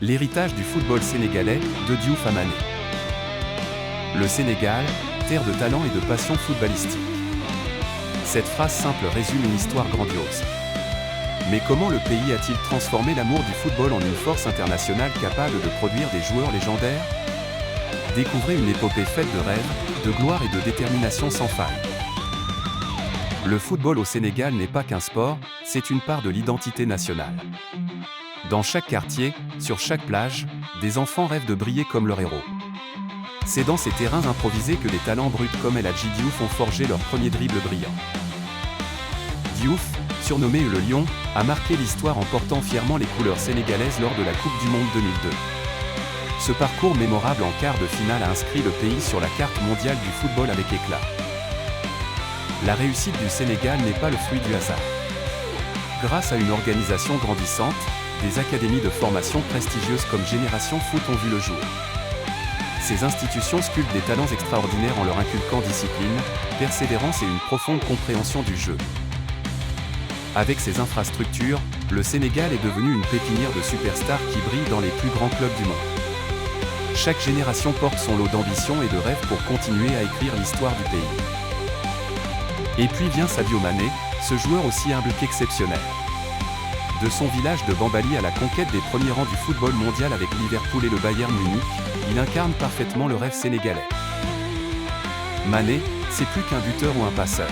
L'héritage du football sénégalais, de Diouf à Mané. Le Sénégal, terre de talent et de passion footballistique. Cette phrase simple résume une histoire grandiose. Mais comment le pays a-t-il transformé l'amour du football en une force internationale capable de produire des joueurs légendaires? Découvrez une épopée faite de rêves, de gloire et de détermination sans faille. Le football au Sénégal n'est pas qu'un sport, c'est une part de l'identité nationale. Dans chaque quartier, sur chaque plage, des enfants rêvent de briller comme leurs héros. C'est dans ces terrains improvisés que des talents bruts comme El Hadji Diouf ont forgé leur premier dribble brillant. Diouf, surnommé le Lion, a marqué l'histoire en portant fièrement les couleurs sénégalaises lors de la Coupe du Monde 2002. Ce parcours mémorable en quart de finale a inscrit le pays sur la carte mondiale du football avec éclat. La réussite du Sénégal n'est pas le fruit du hasard. Grâce à une organisation grandissante, des académies de formation prestigieuses comme Génération Foot ont vu le jour. Ces institutions sculptent des talents extraordinaires en leur inculquant discipline, persévérance et une profonde compréhension du jeu. Avec ses infrastructures, le Sénégal est devenu une pépinière de superstars qui brillent dans les plus grands clubs du monde. Chaque génération porte son lot d'ambition et de rêves pour continuer à écrire l'histoire du pays. Et puis vient Sadio Mané, ce joueur aussi humble qu'exceptionnel. De son village de Bambali à la conquête des premiers rangs du football mondial avec Liverpool et le Bayern Munich, il incarne parfaitement le rêve sénégalais. Mané, c'est plus qu'un buteur ou un passeur.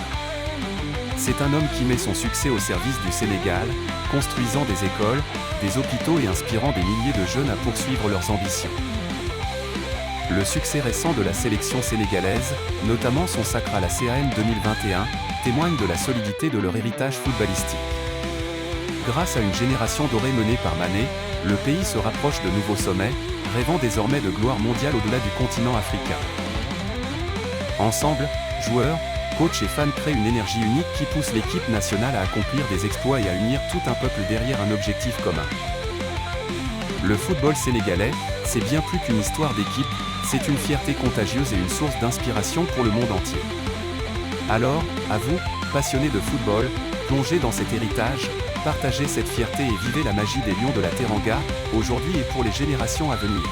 C'est un homme qui met son succès au service du Sénégal, construisant des écoles, des hôpitaux et inspirant des milliers de jeunes à poursuivre leurs ambitions. Le succès récent de la sélection sénégalaise, notamment son sacre à la CAN 2021, témoigne de la solidité de leur héritage footballistique. Grâce à une génération dorée menée par Mané, le pays se rapproche de nouveaux sommets, rêvant désormais de gloire mondiale au-delà du continent africain. Ensemble, joueurs, coachs et fans créent une énergie unique qui pousse l'équipe nationale à accomplir des exploits et à unir tout un peuple derrière un objectif commun. Le football sénégalais, c'est bien plus qu'une histoire d'équipe, c'est une fierté contagieuse et une source d'inspiration pour le monde entier. Alors, à vous, passionnés de football, plongez dans cet héritage, partagez cette fierté et vivez la magie des Lions de la Teranga, aujourd'hui et pour les générations à venir.